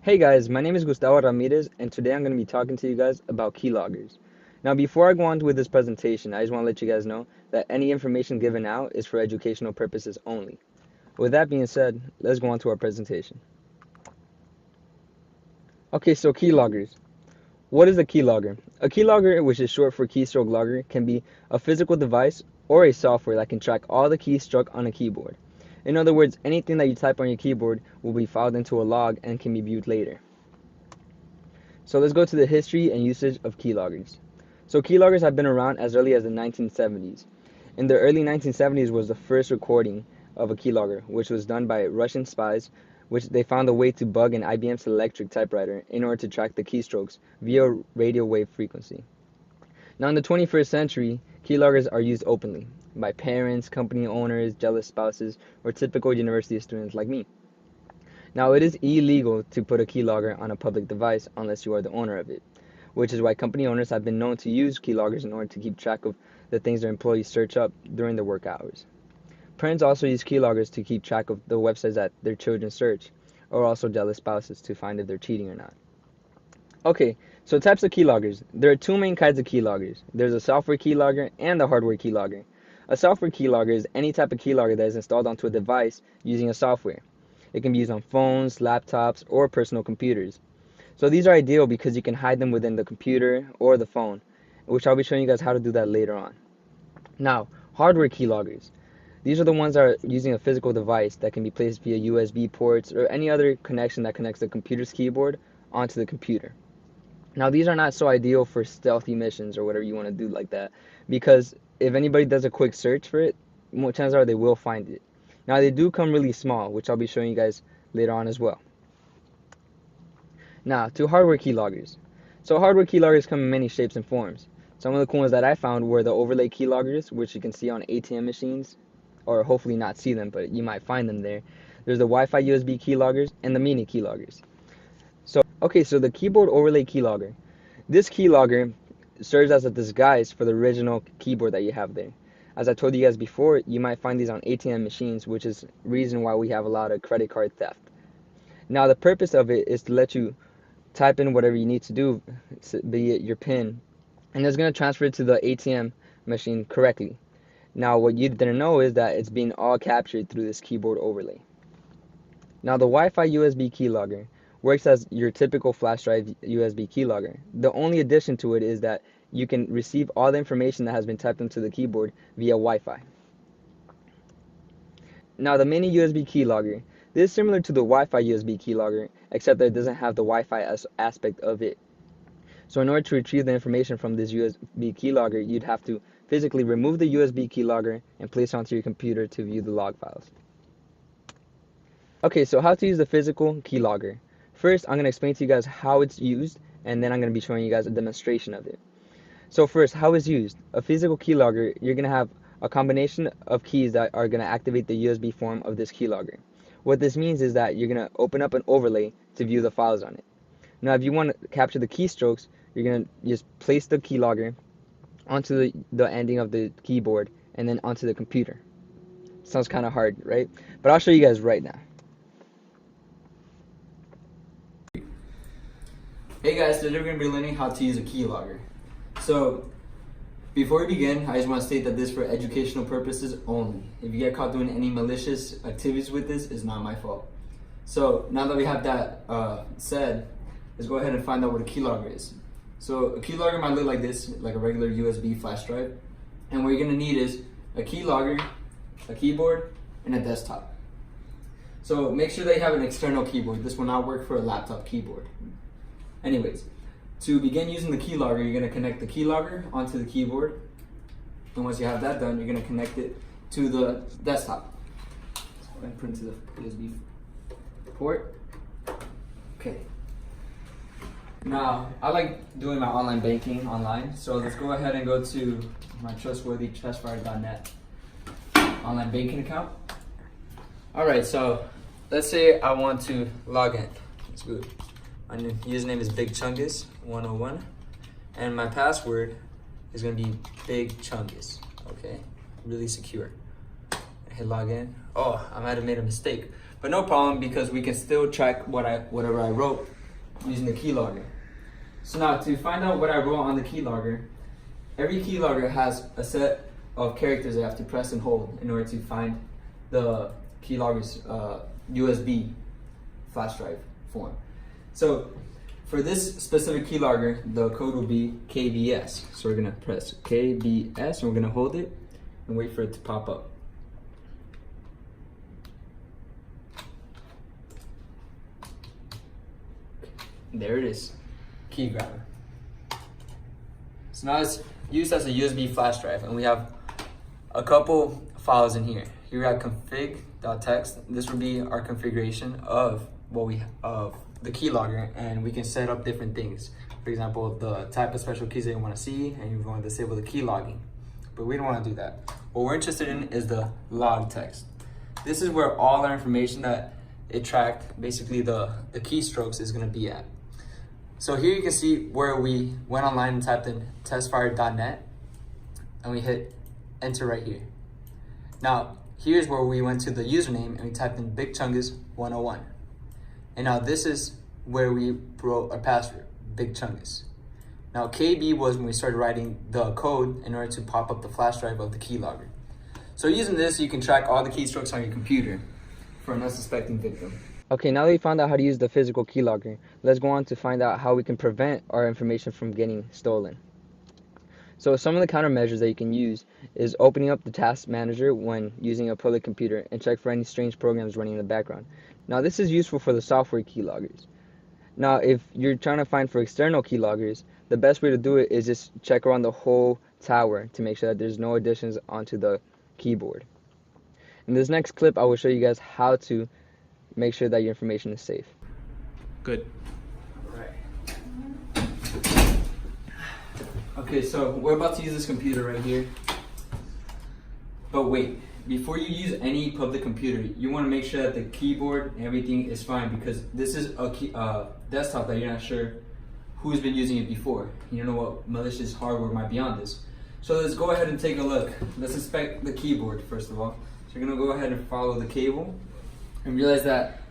Hey guys, my name is Gustavo Ramirez, and today I'm going to be talking to you guys about keyloggers. Now, before I go on with this presentation, I just want to let you guys know that any information given out is for educational purposes only. With that being said, let's go on to our presentation. Okay, so keyloggers. What is a keylogger? A keylogger, which is short for keystroke logger, can be a physical device or a software that can track all the keys struck on a keyboard. In other words, anything that you type on your keyboard will be filed into a log and can be viewed later. So let's go to the history and usage of keyloggers. So keyloggers have been around as early as the 1970s. In the early 1970s was the first recording of a keylogger, which was done by Russian spies, which they found a way to bug an IBM Selectric typewriter in order to track the keystrokes via radio wave frequency. Now in the 21st century, keyloggers are used openly by parents, company owners, jealous spouses, or typical university students like me. Now, it is illegal to put a keylogger on a public device unless you are the owner of it, which is why company owners have been known to use keyloggers in order to keep track of the things their employees search up during their work hours. Parents also use keyloggers to keep track of the websites that their children search, or also jealous spouses to find if they're cheating or not. Okay, so types of keyloggers. There are two main kinds of keyloggers. There's a software keylogger and a hardware keylogger. A software keylogger is any type of keylogger that is installed onto a device using a software. It can be used on phones, laptops, or personal computers. So these are ideal because you can hide them within the computer or the phone, which I'll be showing you guys how to do that later on. Now, hardware keyloggers. These are the ones that are using a physical device that can be placed via USB ports or any other connection that connects the computer's keyboard onto the computer. Now, these are not so ideal for stealthy missions or whatever you want to do like that, because if anybody does a quick search for it, chances are they will find it. Now, they do come really small, which I'll be showing you guys later on as well. Now, to hardware keyloggers. So hardware keyloggers come in many shapes and forms. Some of the cool ones that I found were the overlay keyloggers, which you can see on ATM machines, or hopefully not see them, but you might find them there. There's the Wi-Fi USB keyloggers and the mini keyloggers. So the keyboard overlay keylogger. This keylogger serves as a disguise for the original keyboard that you have there. As I told you guys before, you might find these on ATM machines, which is reason why we have a lot of credit card theft. Now, the purpose of it is to let you type in whatever you need to do, be it your PIN, and it's going to transfer it to the ATM machine correctly. Now, what you didn't know is that it's being all captured through this keyboard overlay. Now, the Wi-Fi USB keylogger works as your typical flash drive USB keylogger. The only addition to it is that you can receive all the information that has been typed into the keyboard via Wi-Fi. Now, the mini USB keylogger. This is similar to the Wi-Fi USB keylogger, except that it doesn't have the Wi-Fi aspect of it. So in order to retrieve the information from this USB keylogger, you'd have to physically remove the USB keylogger and place it onto your computer to view the log files. Okay, so how to use the physical keylogger. First, I'm going to explain to you guys how it's used, and then I'm going to be showing you guys a demonstration of it. So first, how it's used. A physical keylogger, you're going to have a combination of keys that are going to activate the USB form of this keylogger. What this means is that you're going to open up an overlay to view the files on it. Now, if you want to capture the keystrokes, you're going to just place the keylogger onto the ending of the keyboard and then onto the computer. Sounds kind of hard, right? But I'll show you guys right now. Hey guys, today we're going to be learning how to use a keylogger. So, before we begin, I just want to state that this is for educational purposes only. If you get caught doing any malicious activities with this, it's not my fault. So, now that we have that said, let's go ahead and find out what a keylogger is. So, a keylogger might look like this, like a regular USB flash drive. And what you're going to need is a keylogger, a keyboard, and a desktop. So, make sure that you have an external keyboard. This will not work for a laptop keyboard. Anyways, to begin using the keylogger, you're going to connect the keylogger onto the keyboard. And once you have that done, you're going to connect it to the desktop. Let's go ahead and put it to the USB port. Okay. Now, I like doing my online banking online, so let's go ahead and go to my trustworthy trustfire.net online banking account. Alright, so let's say I want to log in. That's good. My username is BigChungus101, and my password is going to be BigChungus. Okay, really secure. I hit login. Oh, I might have made a mistake. But no problem, because we can still track whatever I wrote using the keylogger. So now, to find out what I wrote on the keylogger, every keylogger has a set of characters I have to press and hold in order to find the keylogger's USB flash drive form. So for this specific keylogger, the code will be KBS. So we're gonna press KBS and we're gonna hold it and wait for it to pop up. There it is, key grabber. So now it's used as a USB flash drive, and we have a couple files in here. Here we have config.txt. This would be our configuration of the keylogger, and we can set up different things. For example, the type of special keys that you want to see, and you want to disable the key logging. But we don't want to do that. What we're interested in is the log text. This is where all our information that it tracked, basically the keystrokes, is going to be at. So here you can see where we went online and typed in testfire.net, and we hit enter right here. Now, here's where we went to the username and we typed in BigChungus101. And now this is where we wrote our password, BigChungus. Now KB was when we started writing the code in order to pop up the flash drive of the keylogger. So using this, you can track all the keystrokes on your computer for an unsuspecting victim. Okay, now that we found out how to use the physical keylogger, let's go on to find out how we can prevent our information from getting stolen. So some of the countermeasures that you can use is opening up the task manager when using a public computer and check for any strange programs running in the background. Now this is useful for the software keyloggers. Now if you're trying to find for external keyloggers, the best way to do it is just check around the whole tower to make sure that there's no additions onto the keyboard. In this next clip, I will show you guys how to make sure that your information is safe. Good. Okay, so we're about to use this computer right here. But wait, before you use any public computer, you want to make sure that the keyboard and everything is fine, because this is a desktop that you're not sure who's been using it before. You don't know what malicious hardware might be on this. So let's go ahead and take a look. Let's inspect the keyboard first of all. So you're going to go ahead and follow the cable and realize that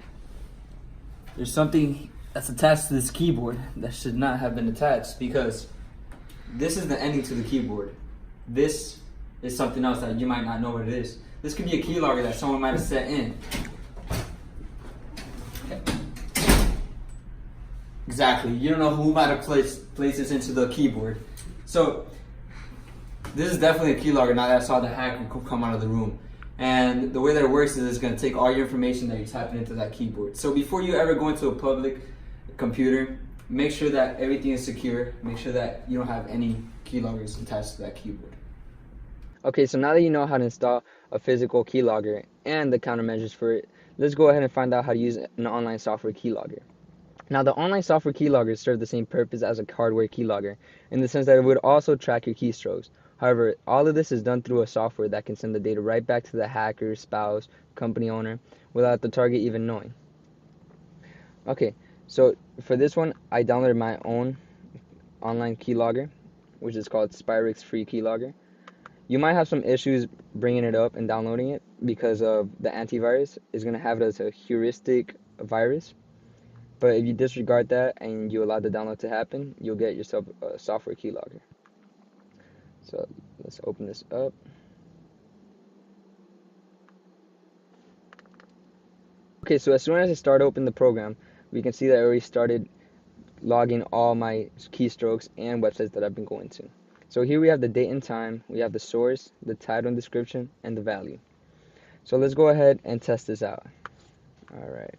there's something that's attached to this keyboard that should not have been attached, because this is the ending to the keyboard. This is something else that you might not know what it is. This could be a keylogger that someone might have set in. Okay. Exactly. You don't know who might have placed this into the keyboard. So this is definitely a keylogger now that I saw the hacker come out of the room. And the way that it works is it's going to take all your information that you're typing into that keyboard. So before you ever go into a public computer, make sure that everything is secure. Make sure that you don't have any keyloggers attached to that keyboard. Okay, so now that you know how to install a physical keylogger and the countermeasures for it, let's go ahead and find out how to use an online software keylogger. Now, the online software keyloggers serve the same purpose as a hardware keylogger in the sense that it would also track your keystrokes. However, all of this is done through a software that can send the data right back to the hacker, spouse, company owner without the target even knowing. Okay, so for this one, I downloaded my own online keylogger, which is called Spyrix Free Keylogger. You might have some issues bringing it up and downloading it because of the antivirus is going to have it as a heuristic virus. But if you disregard that and you allow the download to happen, you'll get yourself a software keylogger. So let's open this up. Okay, so as soon as I start opening the program, we can see that I already started logging all my keystrokes and websites that I've been going to. So here we have the date and time, we have the source, the title and description, and the value. So let's go ahead and test this out. Alright.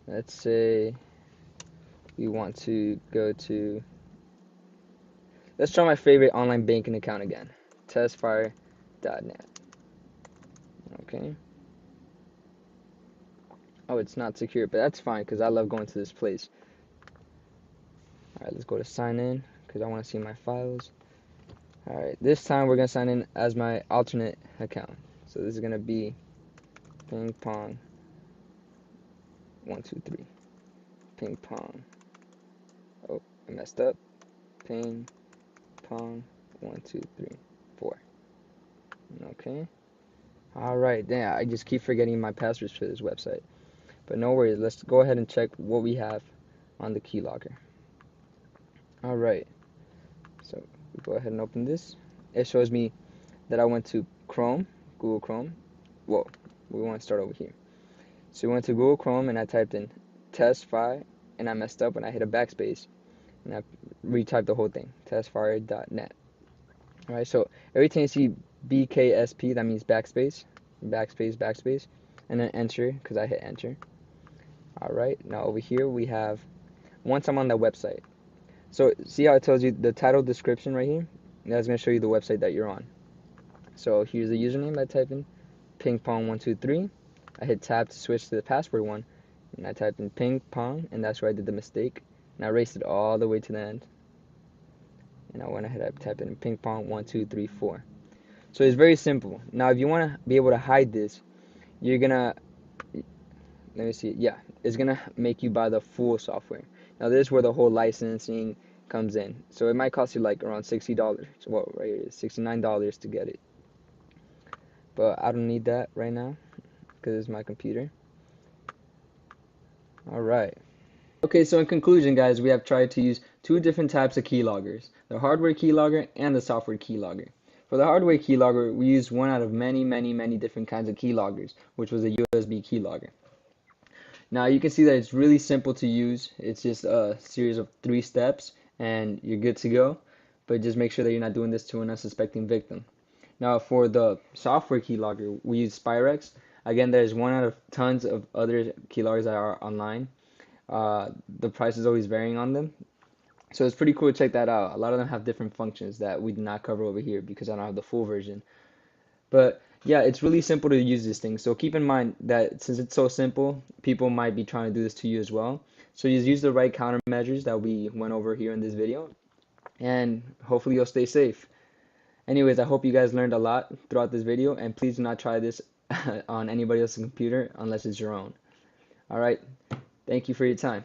Let's say we want to go to, let's try my favorite online banking account again, testfire.net. Okay. Oh, it's not secure, but that's fine because I love going to this place. Alright, let's go to sign in because I want to see my files. Alright, this time we're going to sign in as my alternate account. So this is going to be ping pong 1 2 3. Ping pong. Oh, I messed up. Ping pong 1 2 3 4. Okay. Alright, yeah, I just keep forgetting my passwords for this website. But no worries, let's go ahead and check what we have on the keylogger. Alright, so we go ahead and open this. It shows me that I went to Chrome, Google Chrome. Whoa, we want to start over here. So we went to Google Chrome and I typed in testfire and I messed up and I hit a backspace and I retyped the whole thing, testfire.net. Alright, so every time you see BKSP, that means backspace, backspace, backspace, and then enter, because I hit enter. Alright, now over here we have, once I'm on the website. So see how it tells you the title description right here? That's going to show you the website that you're on. So here's the username I type in, pingpong123. I hit tab to switch to the password one, and I typed in ping pong, and that's where I did the mistake. And I erased it all the way to the end. And I went ahead and typed in ping pong 1234. So it's very simple. Now if you want to be able to hide this, you're gonna, let me see, yeah, it's gonna make you buy the full software. Now this is where the whole licensing comes in. So it might cost you like around $60. Well, right here it is $69 to get it. But I don't need that right now because it's my computer. Alright. Okay, so in conclusion, guys, we have tried to use two different types of keyloggers, the hardware keylogger and the software keylogger. For the hardware keylogger, we used one out of many different kinds of keyloggers, which was a USB keylogger. Now you can see that it's really simple to use. It's just a series of 3 steps and you're good to go. But just make sure that you're not doing this to an unsuspecting victim. Now for the software keylogger, we use Spirex. Again, there's one out of tons of other keyloggers that are online. The price is always varying on them. So it's pretty cool to check that out. A lot of them have different functions that we did not cover over here because I don't have the full version. But yeah, it's really simple to use this thing. So keep in mind that since it's so simple, people might be trying to do this to you as well. So just use the right countermeasures that we went over here in this video, and hopefully you'll stay safe. Anyways, I hope you guys learned a lot throughout this video, and please do not try this on anybody else's computer unless it's your own. All right, thank you for your time.